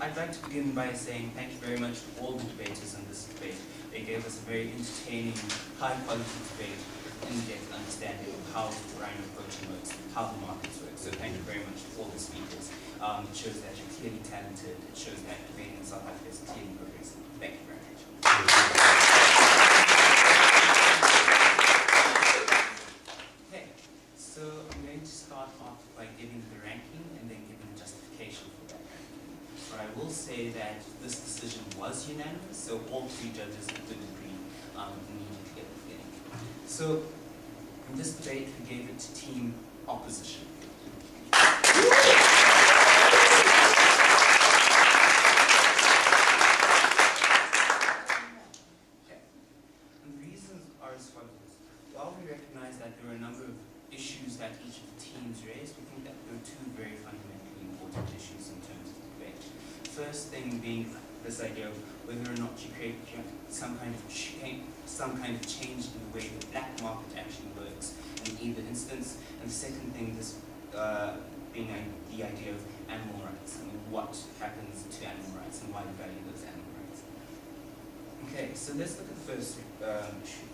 I'd like to begin by saying thank you very much to all the debaters in this debate. They gave us a very entertaining, high-quality debate with in-depth understanding of how rhino approaching works, how the markets work. So thank you very much to all the speakers. It shows that you're clearly talented. It shows that debating in South Africa is clearly progressing. Thank you very much. Okay, so I'm going to start off by giving the ranking and then giving the justification for that ranking. But I will say that this decision was unanimous, so all three judges did agree immediately at the beginning. So in this debate, we gave it to team opposition. While we recognize that there were a number of issues that each of the teams raised, we think that there are two very fundamentally important issues in terms of the debate. First thing being this idea of whether or not you create some kind of change in the way the black market actually works in either instance, and the second thing, this being the idea of animal rights. I mean, what happens to animal rights and why we value those animal rights. Okay, so let's look at the first issue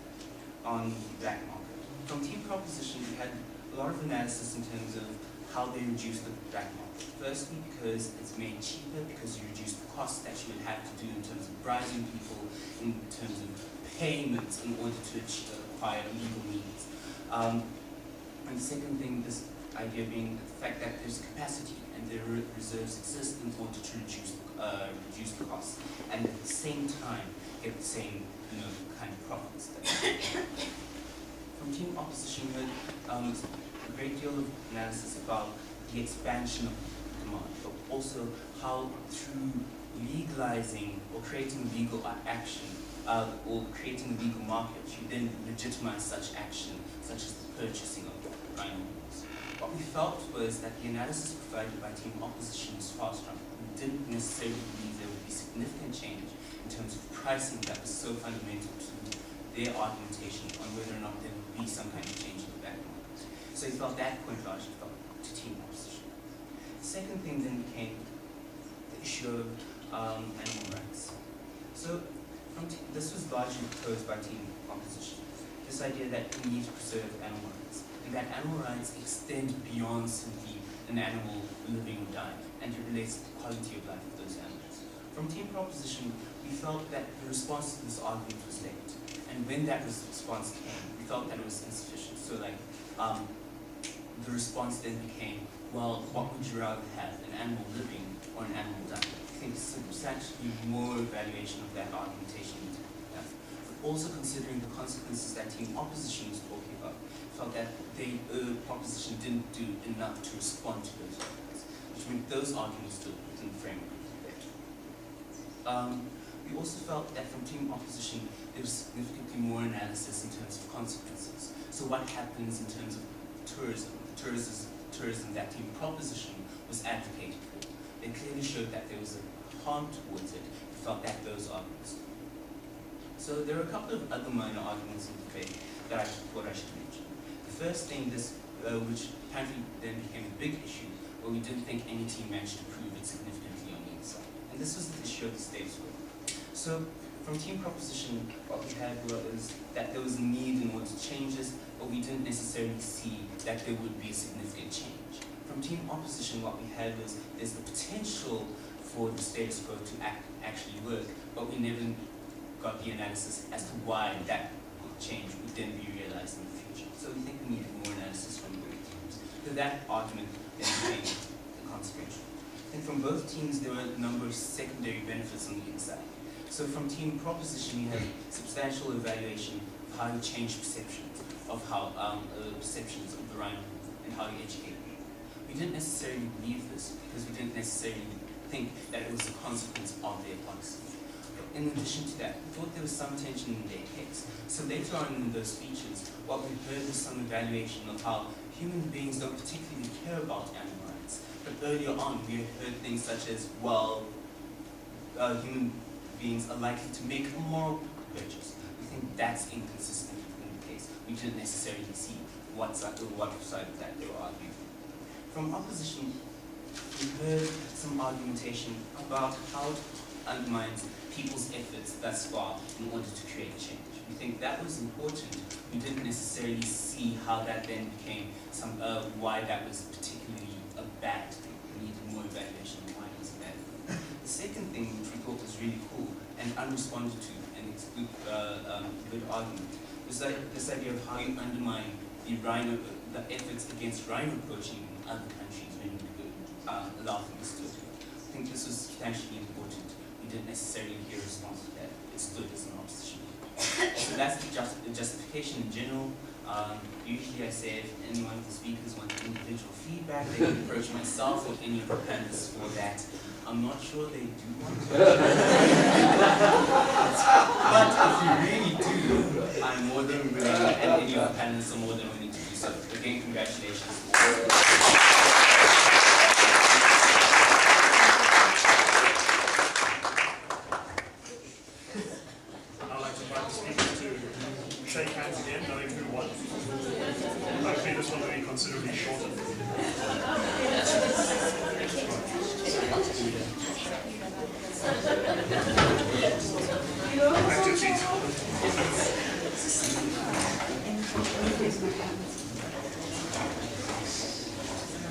on the black market. From team proposition, we had a lot of analysis in terms of how they reduce the black market. Firstly, because it's made cheaper, because you reduce the cost that you would have to do in terms of bribing people, in terms of payments in order to acquire legal means. And the second thing, this idea being the fact that there's capacity and the reserves exist in order to reduce the cost, and at the same time get the same kind of profits. From team opposition, we had a great deal of analysis about the expansion of demand, but also how through legalizing or creating legal action or creating a legal market, you then legitimize such action, such as the purchasing of rhino meals. What we felt was that the analysis provided by team opposition was far stronger. We didn't necessarily believe there would be significant change in terms of pricing that was so fundamental to their argumentation on whether or not there would be some kind of change in the black market. So we felt that point largely felt to team opposition. The second thing then became the issue of animal rights. So this was largely proposed by team opposition. This idea that we need to preserve animal rights, and that animal rights extend beyond simply an animal living or dying, and it relates to the quality of life of those animals. From team proposition, we felt that the response to this argument was late, and when that response came, we felt that it was insufficient. So the response then became, well, what would you rather have, an animal living or an animal dying? I think substantially more evaluation of that argumentation needs to be done. But also considering the consequences that team opposition was talking about, felt that the proposition didn't do enough to respond to those arguments, which meant those arguments still within the framework of the debate. We also felt that from team opposition, there was significantly more analysis in terms of consequences. So what happens in terms of tourism, tourism that team proposition was advocated for. They clearly showed that there was a harm towards it. We felt that those arguments. So there are a couple of other minor arguments in the debate that I thought I should mention. The first thing, which apparently then became a big issue, but we didn't think any team managed to prove it significantly on the inside. And this was the issue of the status quo. So from team proposition, what we had was that there was a need in order to change this, but we didn't necessarily see that there would be a significant change. From team opposition, what we had was there's the potential for the status quo to actually work, but we never got the analysis as to why that change would then be realized in the future. So we think we needed more analysis from both teams. So that argument then became consequential. And from both teams, there were a number of secondary benefits on the inside. So from team proposition, you had substantial evaluation of how you change perceptions, of how perceptions of the rhino and how you educate people. We didn't necessarily believe this because we didn't necessarily think that it was a consequence of their policy. In addition to that, we thought there was some tension in their case. So later on in those speeches, what we heard was some evaluation of how human beings don't particularly care about animal rights. But earlier on, we had heard things such as, well, human beings are likely to make a moral purchase. We think that's inconsistent in the case. We didn't necessarily see what side of that they were arguing. From opposition, we heard some argumentation about how it undermines people's efforts thus far in order to create change. We think that was important. We didn't necessarily see how that then became why that was particularly a bad thing. We needed more evaluation on why it was a bad thing. The second thing which we thought was really cool and unresponded to, and it's a good argument, was that this idea of how you undermine the efforts against rhino poaching in other countries when you allow things to occur. I think this was potentially important. We didn't necessarily hear a response to that. It stood as an opposition. So that's the justification in general. Usually I say if any one of the speakers want individual feedback, they can approach myself or any of the panelists for that. I'm not sure they do want to. But if you really do, I'm more than willing, and any of the panelists are more than willing to do so. Again, congratulations. Shake hands again, knowing who won. Hopefully this one will be considerably shorter. Active seats.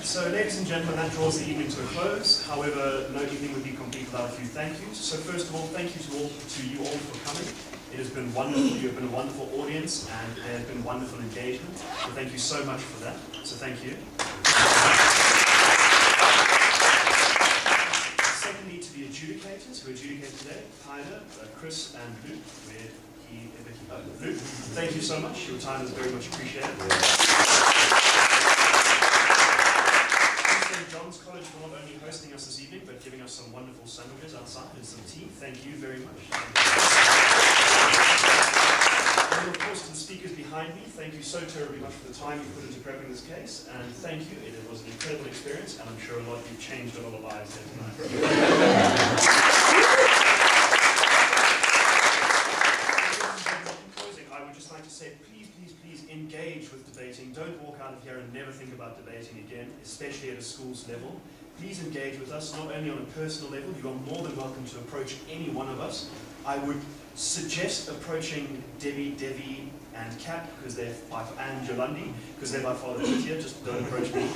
So ladies and gentlemen, that draws the evening to a close. However, no evening would be complete without a few thank yous. So first of all, thank you to you all for coming. It has been wonderful. You have been a wonderful audience, and there has been wonderful engagement. So thank you so much for that. So thank you. Secondly, to the adjudicators who adjudicate today, Paida, Chris, and Luke. Luke, thank you so much. Your time is very much appreciated. St. John's College for not only hosting us this evening, but giving us some wonderful sandwiches outside and some tea. Thank you very much. And of course, to the speakers behind me, thank you so terribly much for the time you put into prepping this case, and thank you. It was an incredible experience, and I'm sure a lot of you changed a lot of lives here tonight. In closing, I would just like to say, please engage with debating. Don't walk out of here and never think about debating again, especially at a school's level. Please engage with us, not only on a personal level. You are more than welcome to approach any one of us. I would suggest approaching Debbie, and Cap, because they're and Yolandi, because they're by far the prettier. Just don't approach me.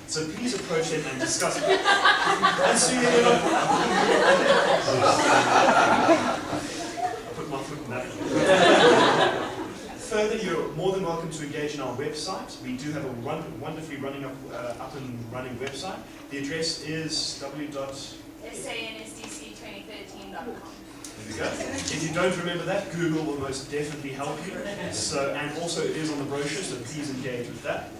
So please approach them and discuss it. I put my foot in that. Further, you're more than welcome to engage in our website. We do have a wonderfully up and running website. The address is SANSDC2013.com. There we go. If you don't remember that, Google will most definitely help you. So, and also it is on the brochure, so please engage with that.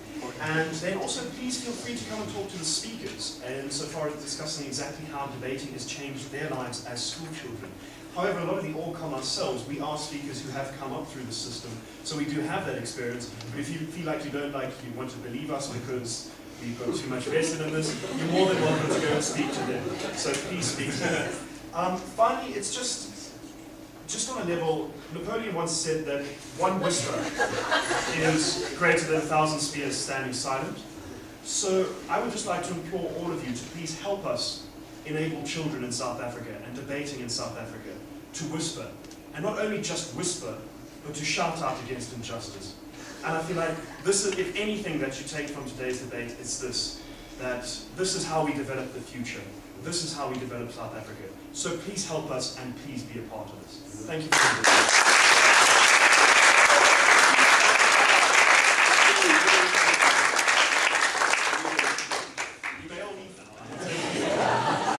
And then also please feel free to come and talk to the speakers, and so far as discussing exactly how debating has changed their lives as school children. However, a lot of the Allcom ourselves, we are speakers who have come up through the system, so we do have that experience. But if you feel like you want to believe us because we've got too much vested in this, you're more than welcome to go and speak to them. So please speak to them. Finally, it's just on a level, Napoleon once said that one whisper is greater than 1,000 spears standing silent. So I would just like to implore all of you to please help us enable children in South Africa and debating in South Africa to whisper. And not only just whisper, but to shout out against injustice. And I feel like this is, if anything that you take from today's debate, it's this, that this is how we develop the future. This is how we develop South Africa. So please help us and please be a part of this. Thank you very much.